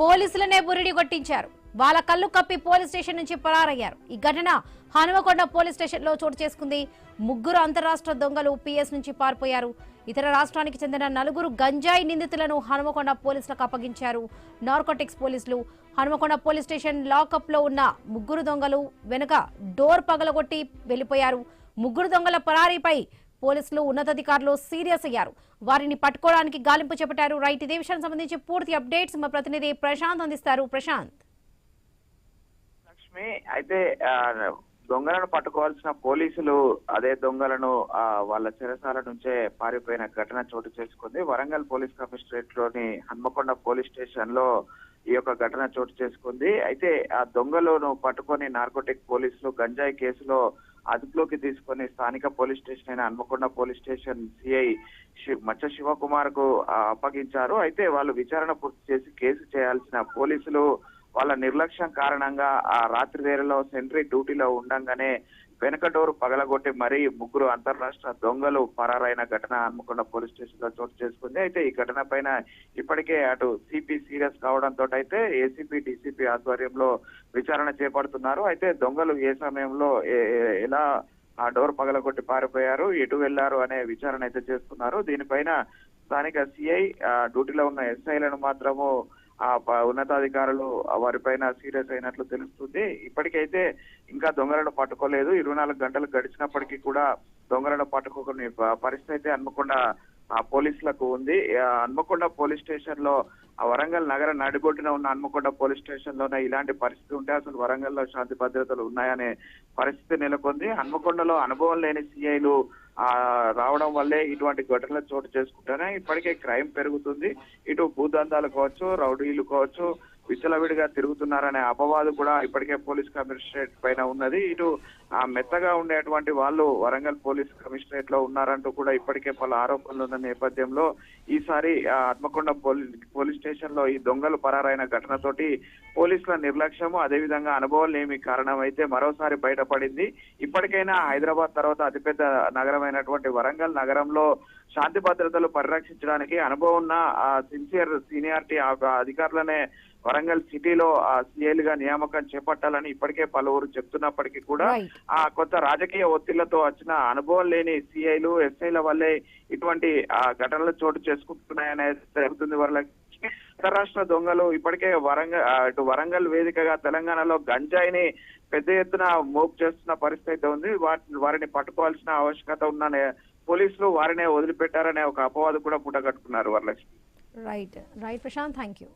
పోలీసులనే బురిడి కొట్టించారు. వాళ్ళ కళ్ళు కప్పి పోలీస్ స్టేషన్ నుంచి పరారయ్యారు. ఈ ఘటన హనుమకొండ పోలీస్ స్టేషన్ లో చోటు చేసుకుంది. ముగ్గురు అంతరాష్ట్ర దొంగలు పిఎస్ నుంచి పారిపోయారు. ఇతర రాష్ట్రానికి చెందిన 4 గంజాయి నిందితులను హనుమకొండ పోలీసులకు అప్పగించారు నార్కోటిక్స్ పోలీసులు. హనుమకొండ పోలీస్ స్టేషన్ లాకప్ లో ఉన్న ముగ్గురు దొంగలు వెనుక డోర్ పగలగొట్టి వెళ్లిపోయారు. ముగ్గురు దొంగల పరారీపై పోలీసులు ఉన్నతాధికారులు సీరియస్ అయ్యారు. వారిని పట్టుకోవడానికి గాలింపు చేపట్టారు. రైట్, ఇదే విషయానికి సంబంధించి పూర్తి అప్డేట్స్ మా ప్రతినిధి ప్రశాంత్ అందిస్తారు. ప్రశాంత్. లక్ష్మి, అయితే దొంగలను పట్టుకోవాల్సిన పోలీసులు అదే దొంగలను వాళ్ళ చెరసాల నుంచే పారిపోయిన ఘటన చోటు చేసుకుంది. వరంగల్ పోలీస్ కమిషనరేట్ లోని హన్మకొండ పోలీస్ స్టేషన్ లో ఈ యొక్క ఘటన చోటు చేసుకుంది. అయితే ఆ దొంగలను పట్టుకొని నార్కోటిక్ పోలీసులు గంజాయి కేసులో అదుపులోకి తీసుకొని స్థానిక పోలీస్ స్టేషన్ అయిన హన్మకొండ పోలీస్ స్టేషన్ సిఐ మచ్చ శివకుమార్ కు అప్పగించారు. అయితే వాళ్ళు విచారణ పూర్తి చేసి కేసు చేయాల్సిన పోలీసులు వాళ్ళ నిర్లక్ష్యం కారణంగా ఆ రాత్రి వేళలో సెంట్రీ డ్యూటీలో ఉండంగానే వెనక డోరు పగలగొట్టి మరీ ముగ్గురు అంతర్రాష్ట్ర దొంగలు పరారైన ఘటన హన్మకొండ పోలీస్ స్టేషన్ లో చోటు చేసుకుంది. అయితే ఈ ఘటన పైన ఇప్పటికే అటు సిపి సీరియస్ కావడంతో అయితే ఏసీపీ డీసీపీ ఆధ్వర్యంలో విచారణ చేపడుతున్నారు. అయితే దొంగలు ఏ సమయంలో ఎలా ఆ డోర్ పగలగొట్టి పారిపోయారు, ఎటు వెళ్లారు అనే విచారణ అయితే చేస్తున్నారు. దీనిపైన స్థానిక సిఐ డ్యూటీలో ఉన్న ఎస్ఐలను మాత్రము ఉన్నతాధికారులు వారిపైన సీరియస్ అయినట్లు తెలుస్తుంది. ఇప్పటికైతే ఇంకా దొంగలను పట్టుకోలేదు. 24 గంటలు గడిచినప్పటికీ కూడా దొంగలను పట్టుకోని పరిస్థితి అయితే హన్మకొండ పోలీసులకు ఉంది. హన్మకొండ పోలీస్ స్టేషన్ లో వరంగల్ నగర నడిబొడ్డున ఉన్న హన్మకొండ పోలీస్ స్టేషన్ లోనే ఇలాంటి పరిస్థితి ఉంటే అసలు వరంగల్ లో శాంతి భద్రతలు ఉన్నాయనే పరిస్థితి నెలకొంది. హన్మకొండలో అనుభవం లేని సిఐలు రావడం వల్లే ఇటువంటి ఘటనలు చోటు చేసుకుంటేనే ఇప్పటికే క్రైమ్ పెరుగుతుంది. ఇటు భూదందాలు కావచ్చు, రౌడీలు కావచ్చు, విచ్చలవిడిగా తిరుగుతున్నారనే అపవాదు కూడా ఇప్పటికే పోలీస్ కమిషనరేట్ పైన ఉన్నది. ఇటు మెత్తగా ఉండేటువంటి వాళ్ళు వరంగల్ పోలీస్ కమిషనరేట్ లో ఉన్నారంటూ కూడా ఇప్పటికే పలు ఆరోపణలు ఉన్న నేపథ్యంలో ఈసారి హన్మకొండ పోలీస్ స్టేషన్ లో ఈ దొంగలు పరారైన ఘటనతోటి పోలీసుల నిర్లక్ష్యము అదేవిధంగా అనుభవం లేమి కారణమైతే మరోసారి బయటపడింది. ఇప్పటికైనా హైదరాబాద్ తర్వాత అతిపెద్ద నగరమైనటువంటి వరంగల్ నగరంలో శాంతి భద్రతలు పరిరక్షించడానికి అనుభవం ఉన్న సీనియారిటీ అధికారులనే వరంగల్ సిటీలో సిఐలుగా నియామకం చేపట్టాలని ఇప్పటికే పలువురు చెప్తున్నప్పటికీ కూడా కొత్త రాజకీయ ఒత్తిళ్లతో వచ్చిన అనుభవం లేని సిఐలు ఎస్ఐల వల్లే ఇటువంటి ఘటనలు చోటు చేసుకుంటున్నాయనేది జరుగుతుంది. అంతరాష్ట్ర దొంగలు ఇప్పటికే వరంగల్ వేదికగా తెలంగాణలో గంజాయిని పెద్ద ఎత్తున మోపు చేస్తున్న పరిస్థితి ఉంది. వారిని పట్టుకోవాల్సిన ఆవశ్యకత ఉన్న పోలీసులు వారినే వదిలిపెట్టారనే ఒక అపవాదు కూడా పుట్టగట్టుకున్నారు Varalakshmi. Right Prashant, thank you.